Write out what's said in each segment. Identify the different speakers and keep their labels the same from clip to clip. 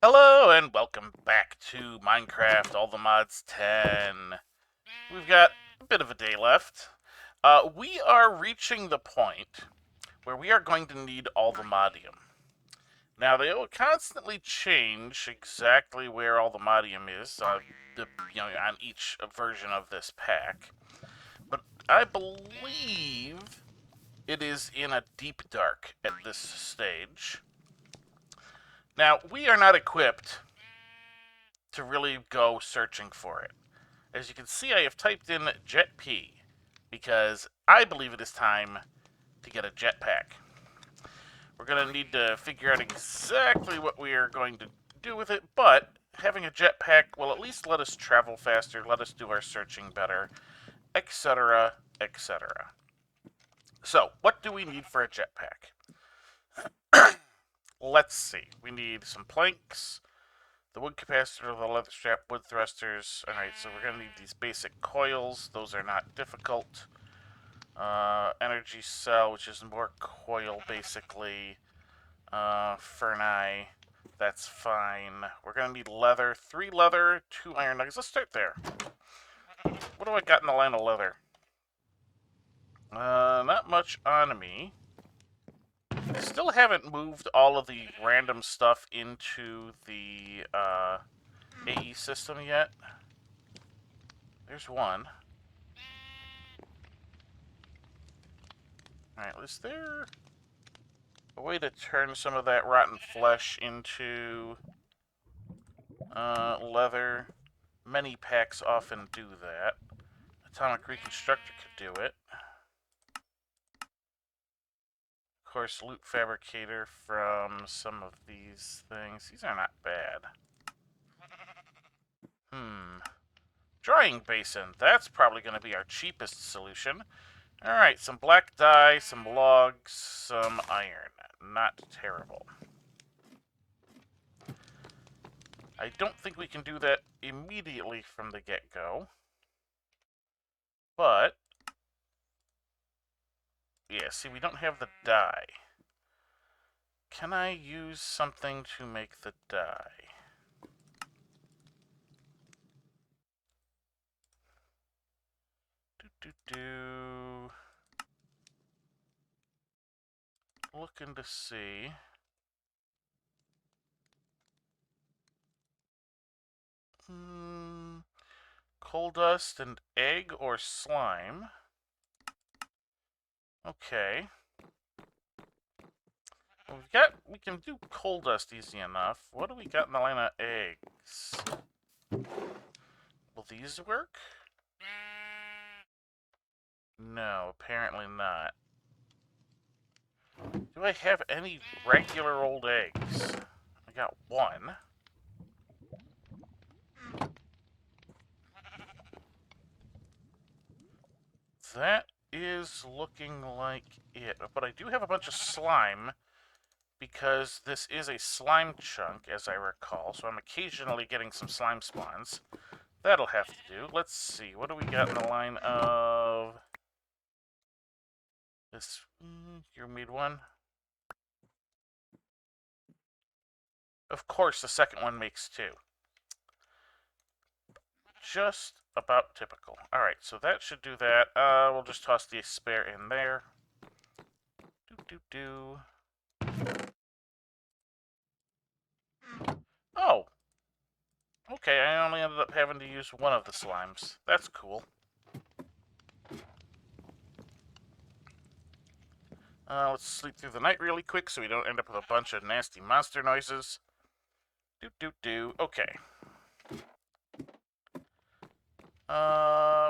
Speaker 1: Hello and welcome back to Minecraft All the Mods 10. We've got a bit of a day left. We are reaching the point where we are going to need all the modium. Now they will constantly change exactly where all the modium is, on each version of this pack. But I believe it is in a deep dark at this stage. Now we are not equipped to really go searching for it. As you can see, I have typed in Jetp because I believe it is time to get a jetpack. We're going to need to figure out exactly what we are going to do with it, but having a jetpack will at least let us travel faster, let us do our searching better, etc., etc. So, what do we need for a jetpack? Let's see. We need some planks, the wood capacitor, the leather strap, wood thrusters. Alright, so we're going to need these basic coils. Those are not difficult. Energy cell, which is more coil, basically. Ferni, that's fine. We're going to need leather. 3 leather, 2 iron nuggets. Let's start there. What do I got in the line of leather? Not much on me. I still haven't moved all of the random stuff into the, AE system yet. There's one. Alright, is there a way to turn some of that rotten flesh into leather? Many packs often do that. Atomic Reconstructor could do it. Of course, Loot Fabricator from some of these things. These are not bad. Drying Basin. That's probably going to be our cheapest solution. Alright, some black dye, some logs, some iron. Not terrible. I don't think we can do that immediately from the get-go. But, yeah, see, we don't have the dye. Can I use something to make the dye? Looking to see. Coal dust and egg or slime. Okay. We can do coal dust easy enough. What do we got in the line of eggs? Will these work? No, apparently not. Do I have any regular old eggs? I got one. That is looking like it. But I do have a bunch of slime because this is a slime chunk, as I recall. So I'm occasionally getting some slime spawns. That'll have to do. Let's see. What do we got in the line of this? You made one. Of course, the second one makes 2. Just about typical. Alright, so that should do that. We'll just toss the spare in there. Oh! Okay, I only ended up having to use one of the slimes. That's cool. Let's sleep through the night really quick so we don't end up with a bunch of nasty monster noises. Okay.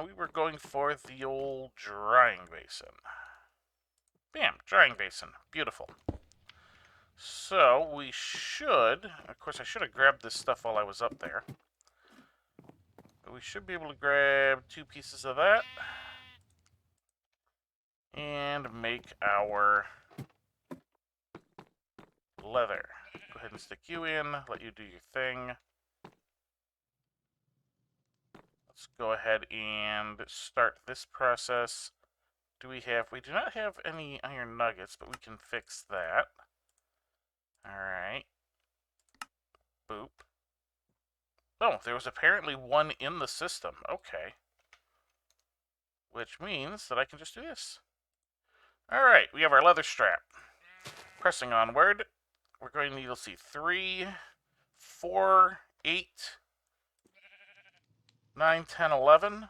Speaker 1: We were going for the old drying basin. Bam, drying basin. Beautiful. So, we should... Of course, I should have grabbed this stuff while I was up there. But we should be able to grab 2 pieces of that. And make our leather. Go ahead and stick you in, let you do your thing. Let's go ahead and start this process. We do not have any iron nuggets, but we can fix that. Alright. Boop. Oh, there was apparently one in the system. Okay. Which means that I can just do this. Alright, we have our leather strap. Pressing onward. We're going to need, let's see, 3, 4, 8, 9, 10, 11.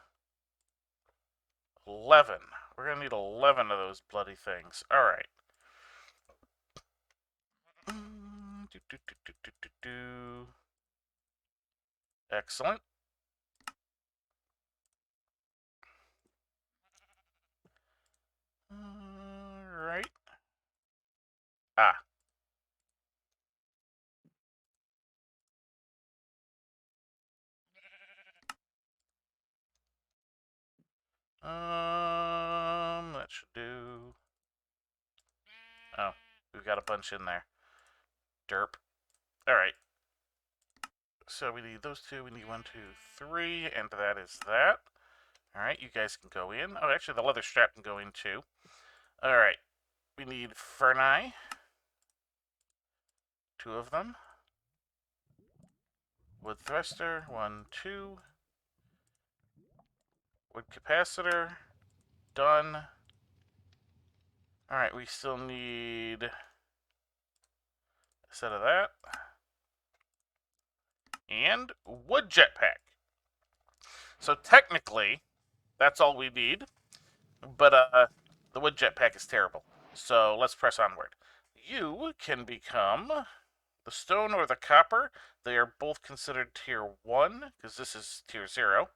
Speaker 1: 11. We're going to need 11 of those bloody things. Alright. Excellent. Alright. Ah. That should do. Oh, we've got a bunch in there. Derp. Alright. So we need those two. We need 1, 2, 3, and that is that. Alright, you guys can go in. Oh, actually, the leather strap can go in too. Alright. We need Ferni. 2 of them. Wood thruster. 1, 2. Wood capacitor. Done. Alright, we still need a set of that. And wood jetpack. So technically, that's all we need. But the wood jetpack is terrible. So let's press onward. You can become the stone or the copper. They are both considered tier 1, because this is tier 0.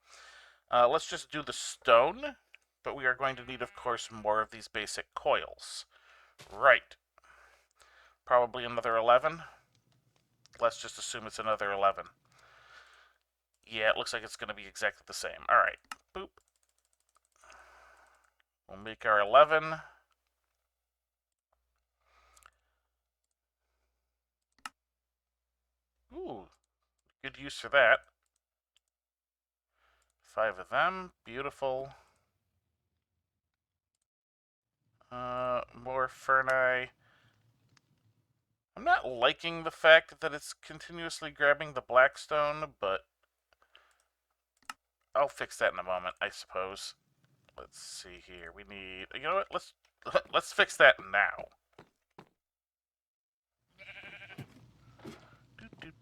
Speaker 1: Let's just do the stone, but we are going to need, of course, more of these basic coils. Right. Probably another 11. Let's just assume it's another 11. Yeah, it looks like it's going to be exactly the same. Alright. Boop. We'll make our 11. Ooh, good use for that. 5 of them. Beautiful. More Ferni. I'm not liking the fact that it's continuously grabbing the blackstone, but I'll fix that in a moment, I suppose. Let's see here. We need. You know what? Let's fix that now.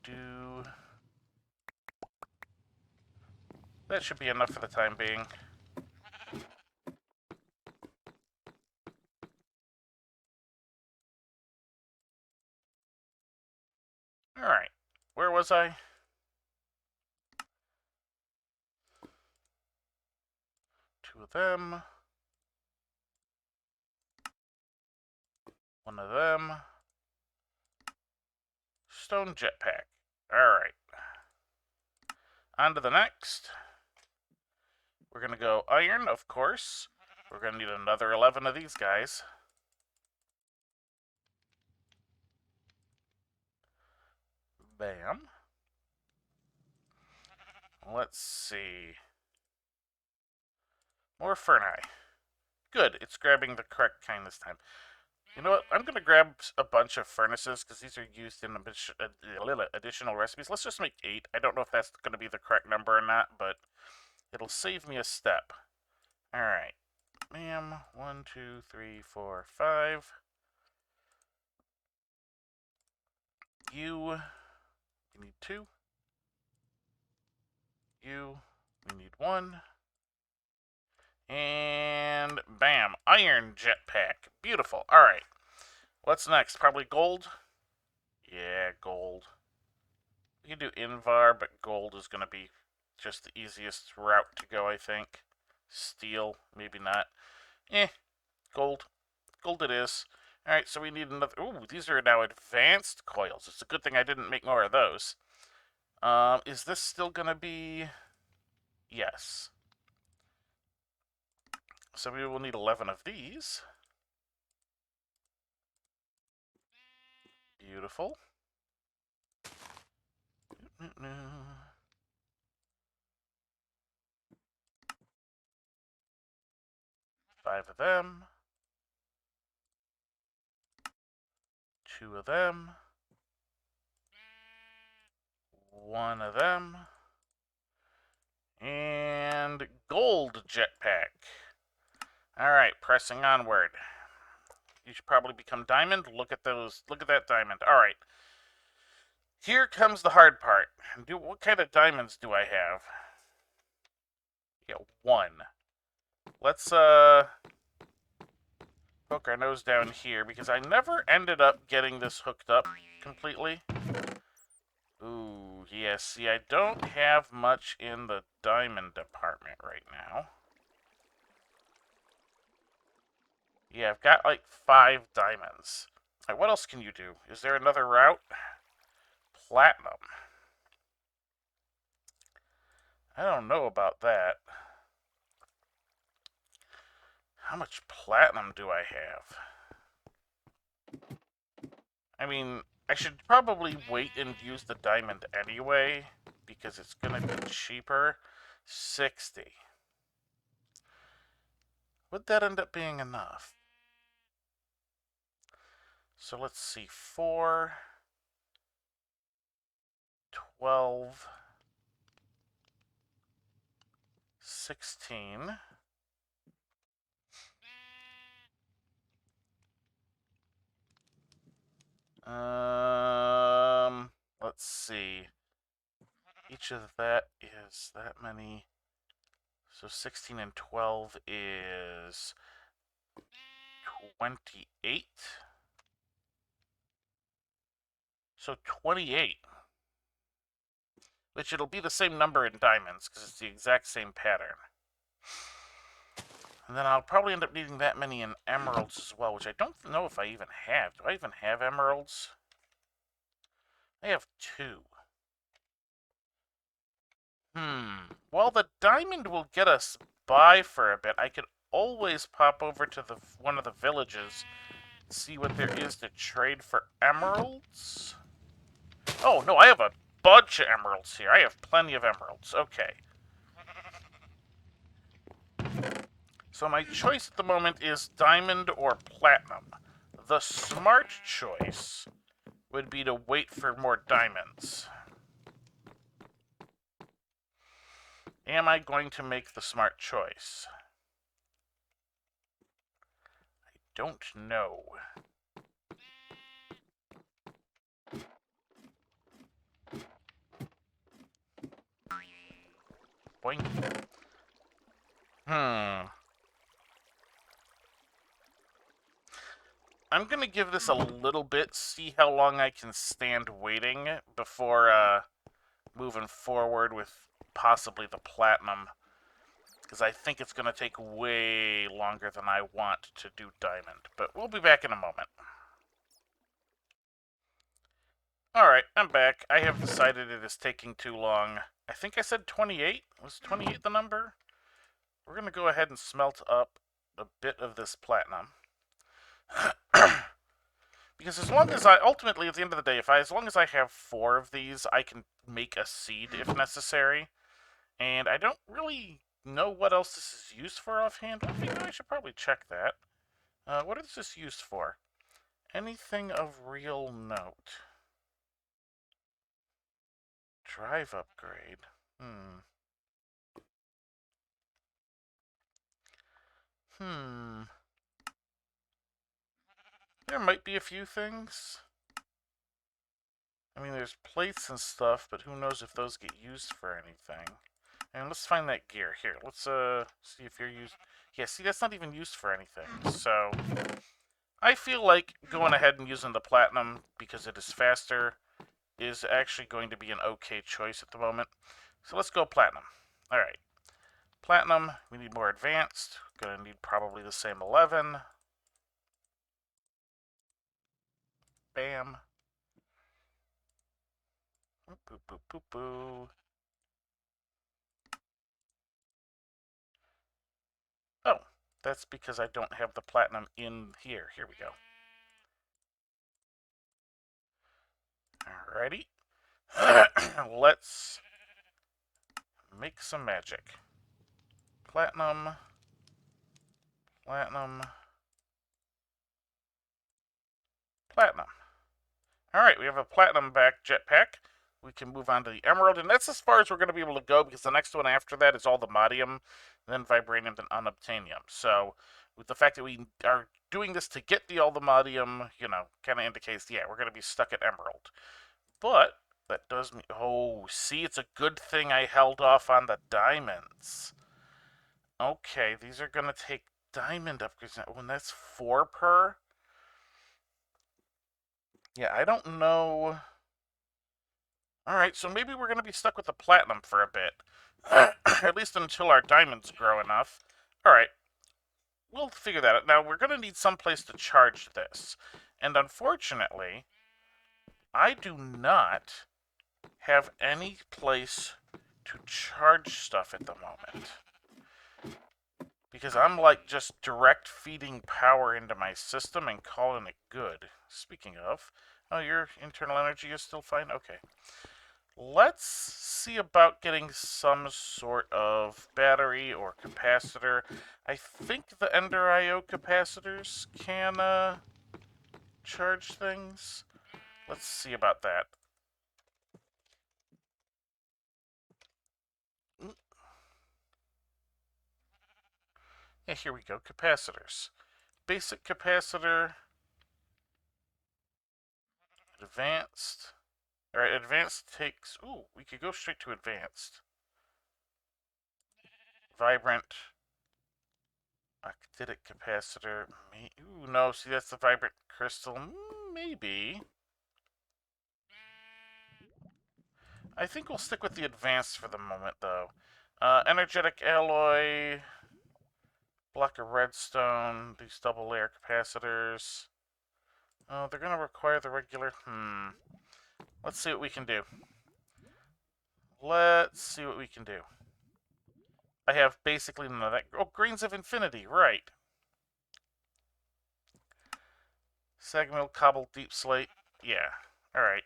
Speaker 1: Do. That should be enough for the time being. Alright. Where was I? Two of them. One of them. Stone jetpack. Alright. On to the next. We're going to go iron, of course. We're going to need another 11 of these guys. Bam. Let's see. More Ferni. Good, it's grabbing the correct kind this time. You know what? I'm going to grab a bunch of furnaces because these are used in additional recipes. Let's just make 8. I don't know if that's going to be the correct number or not, but it'll save me a step. Alright. Bam. 1, 2, 3, 4, 5. You need 2. We need 1. And bam, iron jetpack. Beautiful. Alright. What's next? Probably gold? Yeah, gold. We can do Invar, but gold is going to be just the easiest route to go, I think. Steel, maybe not. Gold. Gold it is. Alright, so we need another... Ooh, these are now advanced coils. It's a good thing I didn't make more of those. Is this still going to be... Yes. So we will need 11 of these. Beautiful. 5 of them. 2 of them. one of them. And gold jetpack. Alright, pressing onward. You should probably become diamond. Look at those. Look at that diamond. Alright. Here comes the hard part. What kind of diamonds do I have? Yeah, one. Let's poke our nose down here, because I never ended up getting this hooked up completely. Ooh, yeah, see, I don't have much in the diamond department right now. Yeah, I've got like 5 diamonds. Alright, what else can you do? Is there another route? Platinum. I don't know about that. How much platinum do I have? I mean, I should probably wait and use the diamond anyway, because it's going to be cheaper. 60. Would that end up being enough? So let's see. 4, 12, 16. Let's see. Each of that is that many. So 16 and 12 is 28. So 28. Which it'll be the same number in diamonds, because it's the exact same pattern. And then I'll probably end up needing that many in emeralds as well, which I don't know if I even have. Do I even have emeralds? I have 2. Well, the diamond will get us by for a bit. I could always pop over to one of the villages, see what there is to trade for emeralds. Oh, no, I have a bunch of emeralds here. I have plenty of emeralds. Okay. So my choice at the moment is diamond or platinum. The smart choice would be to wait for more diamonds. Am I going to make the smart choice? I don't know. Boink. I'm going to give this a little bit, see how long I can stand waiting before moving forward with possibly the platinum. Because I think it's going to take way longer than I want to do diamond. But we'll be back in a moment. Alright, I'm back. I have decided it is taking too long. I think I said 28. Was 28 the number? We're going to go ahead and smelt up a bit of this platinum. Because as long as ultimately, at the end of the day, as long as I have 4 of these, I can make a seed if necessary. And I don't really know what else this is used for offhand. I think I should probably check that. What is this used for? Anything of real note. Drive upgrade. There might be a few things. I mean, there's plates and stuff, but who knows if those get used for anything. And let's find that gear. Here, let's see if you're used. Yeah, see, that's not even used for anything. So, I feel like going ahead and using the platinum, because it is faster, is actually going to be an okay choice at the moment. So let's go platinum. Alright. Platinum, we need more advanced. Gonna need probably the same 11. Bam. Boop, boop, boop, boop, boop. Oh, that's because I don't have the platinum in here. Here we go. Alrighty. Let's make some magic. Platinum. Platinum. Platinum. Alright, we have a platinum back jetpack, we can move on to the emerald, and that's as far as we're going to be able to go, because the next one after that is all the modium, then vibranium, then unobtainium. So with the fact that we are doing this to get the all the modium, you know, kind of indicates, yeah, we're going to be stuck at emerald. But that does mean, oh, see, it's a good thing I held off on the diamonds. Okay, these are going to take diamond upgrades. When that's 4 per. Yeah, I don't know. Alright, so maybe we're going to be stuck with the platinum for a bit. At least until our diamonds grow enough. Alright, we'll figure that out. Now, we're going to need some place to charge this. And unfortunately, I do not have any place to charge stuff at the moment. Because I'm like just direct feeding power into my system and calling it good. Speaking of, oh, your internal energy is still fine? Okay. Let's see about getting some sort of battery or capacitor. I think the Ender IO capacitors can charge things. Let's see about that. Yeah, here we go. Capacitors. Basic capacitor. Advanced. Alright, advanced takes... Ooh, we could go straight to advanced. Vibrant. Actidic capacitor. Ooh, no, see, that's the vibrant crystal. Maybe. I think we'll stick with the advanced for the moment, though. Energetic alloy. Block of redstone. These double layer capacitors. Oh, they're going to require the regular... Let's see what we can do. Let's see what we can do. I have basically none of that. Oh, grains of infinity, right. Sagmill, cobble, deep slate. Yeah, alright.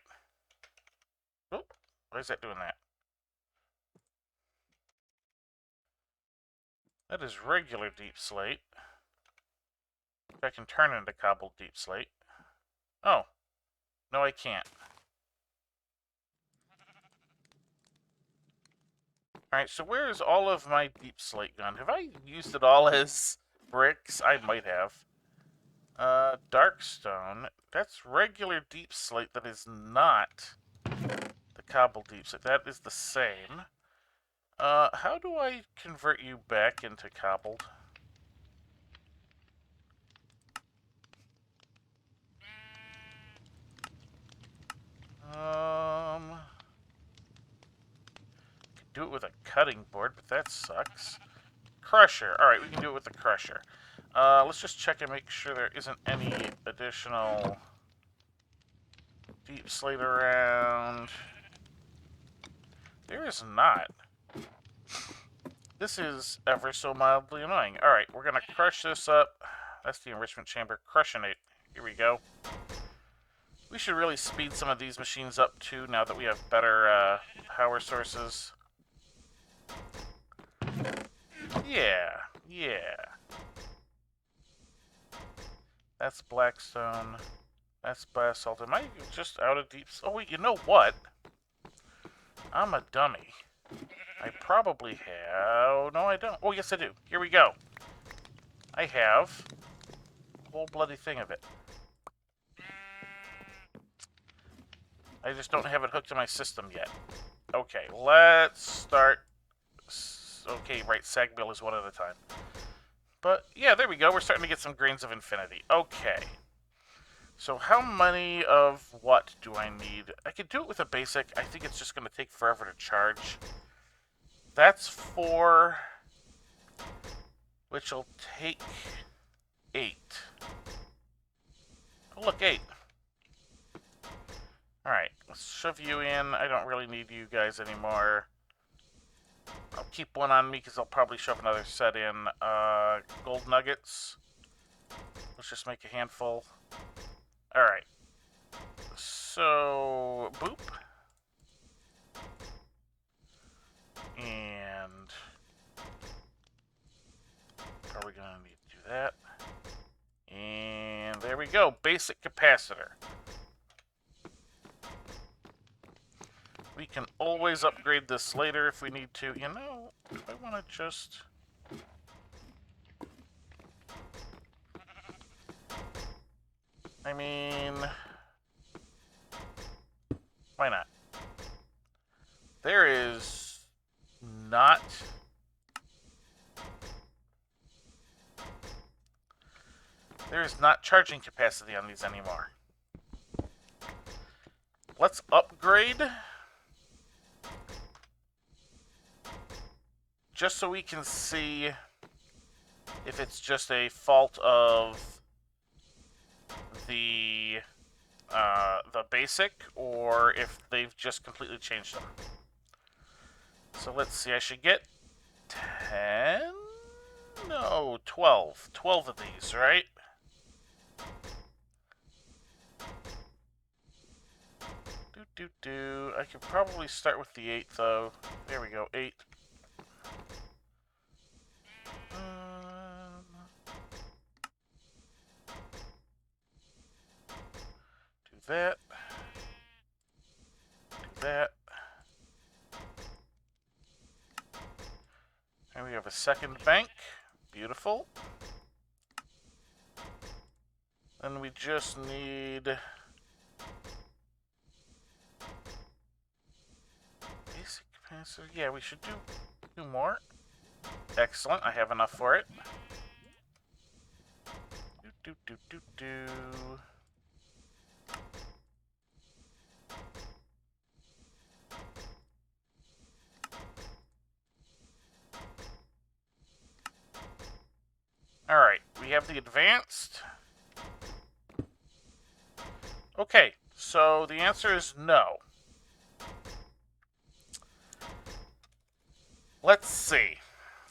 Speaker 1: Oh, why is that doing that? That is regular deep slate. I can turn into cobbled deep slate. Oh, no I can't. Alright, so where is all of my deep slate gone? Have I used it all as bricks? I might have. Darkstone. That's regular deep slate that is not the cobbled deep slate. That is the same. How do I convert you back into cobbled? Do it with a cutting board, but that sucks. Crusher. Alright, we can do it with the crusher. Let's just check and make sure there isn't any additional deep slate around. There is not. This is ever so mildly annoying. Alright, we're gonna crush this up. That's the enrichment chamber. Crushing it. Here we go. We should really speed some of these machines up too, now that we have better power sources. Yeah. That's blackstone. That's basalt. Am I just out of deep... Oh, wait, you know what? I'm a dummy. I probably have... No, I don't. Oh, yes, I do. Here we go. I have a whole bloody thing of it. I just don't have it hooked to my system yet. Okay, let's start... Okay, right, sag mill is one at a time. But, yeah, there we go. We're starting to get some grains of infinity. Okay. So how many of what do I need? I could do it with a basic. I think it's just going to take forever to charge. That's 4, which will take 8. Oh, look, 8. Alright, let's shove you in. I don't really need you guys anymore. I'll keep one on me because I'll probably shove another set in. Gold nuggets. Let's just make a handful. Alright. So, boop. And probably going to need to do that. And there we go. Basic capacitor. We can always upgrade this later if we need to. You know, if I want to just... I mean... Why not? There is not... There is not charging capacity on these anymore. Let's upgrade. Just so we can see if it's just a fault of the basic, or if they've just completely changed them. So let's see, I should get 10? No, 12. 12 of these, right? I could probably start with the 8, though. There we go, 8. Do that. Do that. And we have a second bank. Beautiful. Then we just need... basic capacity. Yeah, we should do more. Excellent. I have enough for it. Do. Alright, we have the advanced. Okay, so the answer is no. Let's see.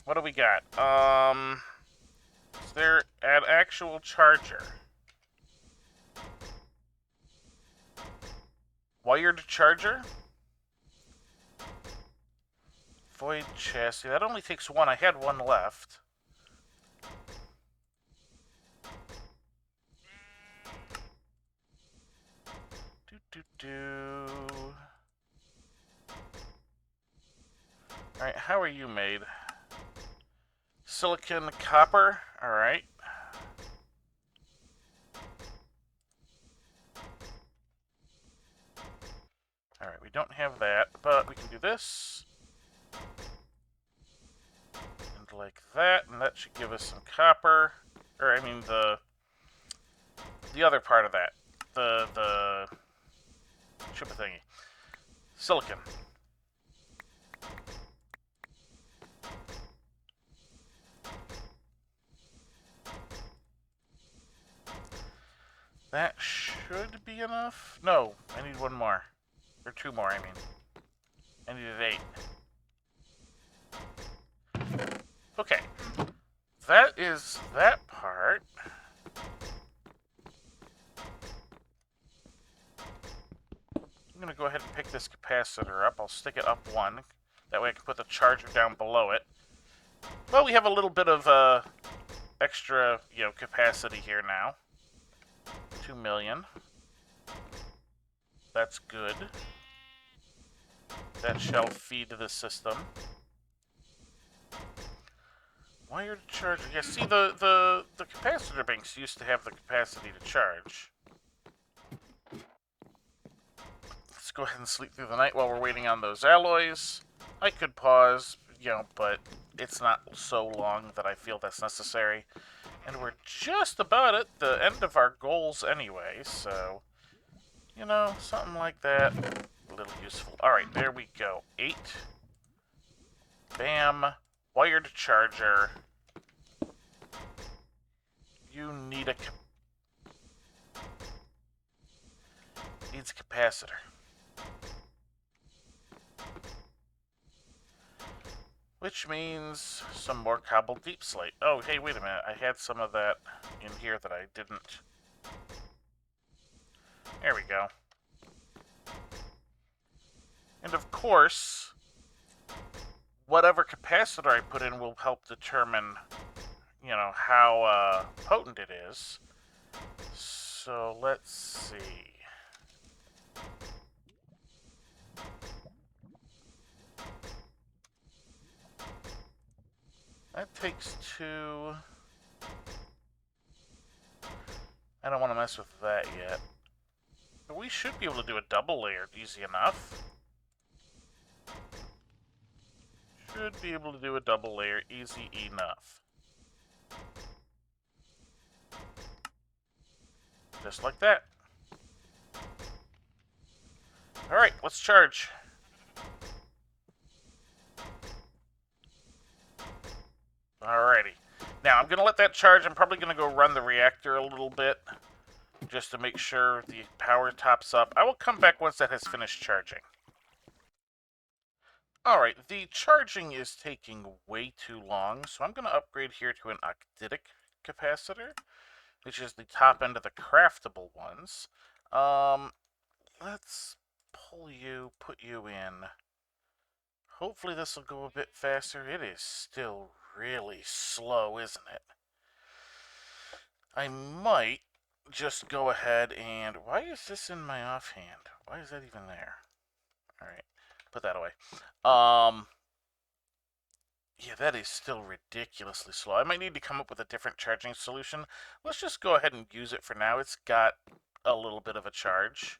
Speaker 1: What do we got? Is there an actual charger? Wired charger? Void chassis. That only takes one. I had one left. Alright, how are you made? Silicon copper. Alright. Alright, we don't have that, but we can do this. And like that, and that should give us some copper. Or, I mean, the other part of that. The chip thingy. Silicon. That should be enough. No, I need one more. Or two more, I mean. I needed 8. Okay. That is that part. I'm going to go ahead and pick this capacitor up. I'll stick it up 1. That way I can put the charger down below it. Well, we have a little bit of extra, capacity here now. 2 million. That's good. That shall feed the system. Wired charger. Yeah, see, the capacitor banks used to have the capacity to charge. Let's go ahead and sleep through the night while we're waiting on those alloys. I could pause, but it's not so long that I feel that's necessary. And we're just about at the end of our goals anyway, so, something like that, a little useful. Alright, there we go. 8. Bam. Wired charger. You need needs a capacitor. Which means some more cobbled deep slate. Oh, hey, wait a minute. I had some of that in here that I didn't. There we go. And of course, whatever capacitor I put in will help determine, how potent it is. So let's see. That takes 2. I don't want to mess with that yet. But we should be able to do a double layer easy enough. Should be able to do a double layer easy enough. Just like that. Alright, let's charge. Alrighty. Now, I'm going to let that charge. I'm probably going to go run the reactor a little bit, just to make sure the power tops up. I will come back once that has finished charging. Alright, the charging is taking way too long, so I'm going to upgrade here to an octitic capacitor, which is the top end of the craftable ones. Let's pull you, put you in. Hopefully this will go a bit faster. It is still really slow, isn't it? I might just go ahead and... Why is this in my offhand? Why is that even there? Alright, put that away. Yeah, that is still ridiculously slow. I might need to come up with a different charging solution. Let's just go ahead and use it for now. It's got a little bit of a charge.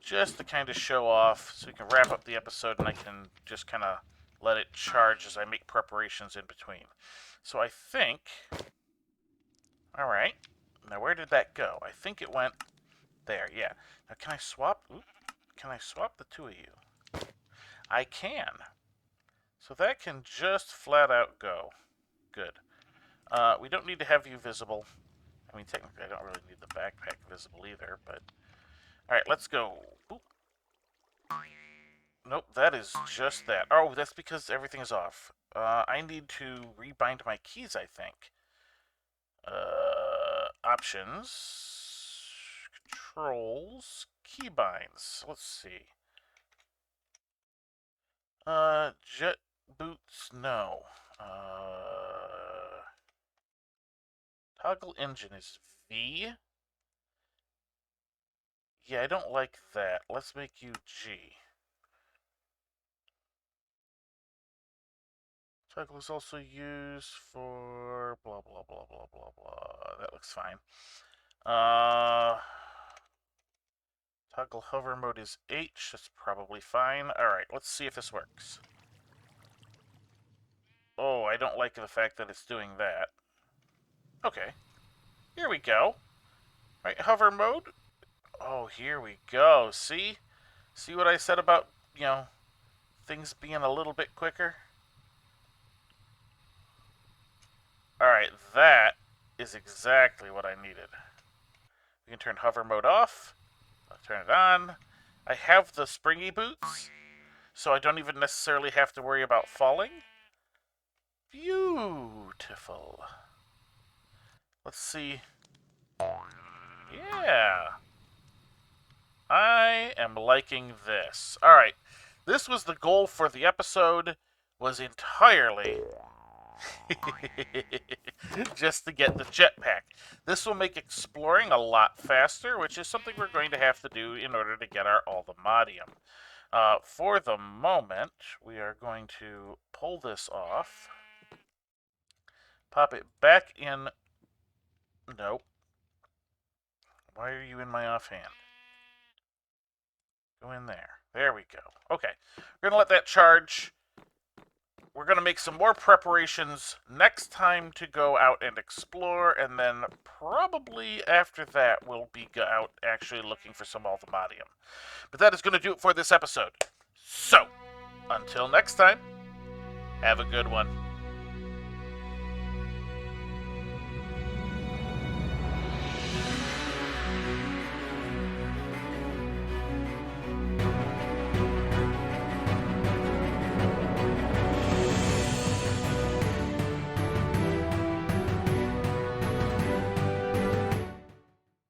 Speaker 1: Just to kind of show off, so we can wrap up the episode and I can just kind of let it charge as I make preparations in between. So I think... Alright. Now where did that go? I think it went there, yeah. Now can I swap... Ooh, can I swap the two of you? I can. So that can just flat out go. Good. We don't need to have you visible. I mean, technically I don't really need the backpack visible either, but... Alright, let's go. Oop. Nope, that is just that. Oh, that's because everything is off. I need to rebind my keys, I think. Options. Controls. Keybinds. Let's see. Jet boots, no. Toggle engine is V. Yeah, I don't like that. Let's make you G. Toggle is also used for blah, blah, blah, blah, blah, blah. That looks fine. Toggle hover mode is H. That's probably fine. Alright, let's see if this works. Oh, I don't like the fact that it's doing that. Okay. Here we go. Right, hover mode. Oh, here we go. See? See what I said about, things being a little bit quicker? Alright, that is exactly what I needed. We can turn hover mode off. I'll turn it on. I have the springy boots, so I don't even necessarily have to worry about falling. Beautiful. Let's see. Yeah. I am liking this. Alright. This was the goal for the episode, was entirely just to get the jetpack. This will make exploring a lot faster, which is something we're going to have to do in order to get our all-the-modium. For the moment, we are going to pull this off. Pop it back in. Nope. Why are you in my offhand? Go in there. There we go. Okay. We're going to let that charge. We're going to make some more preparations next time to go out and explore, and then probably after that we'll be out actually looking for some all-the-modium. But that is going to do it for this episode. So, until next time, have a good one.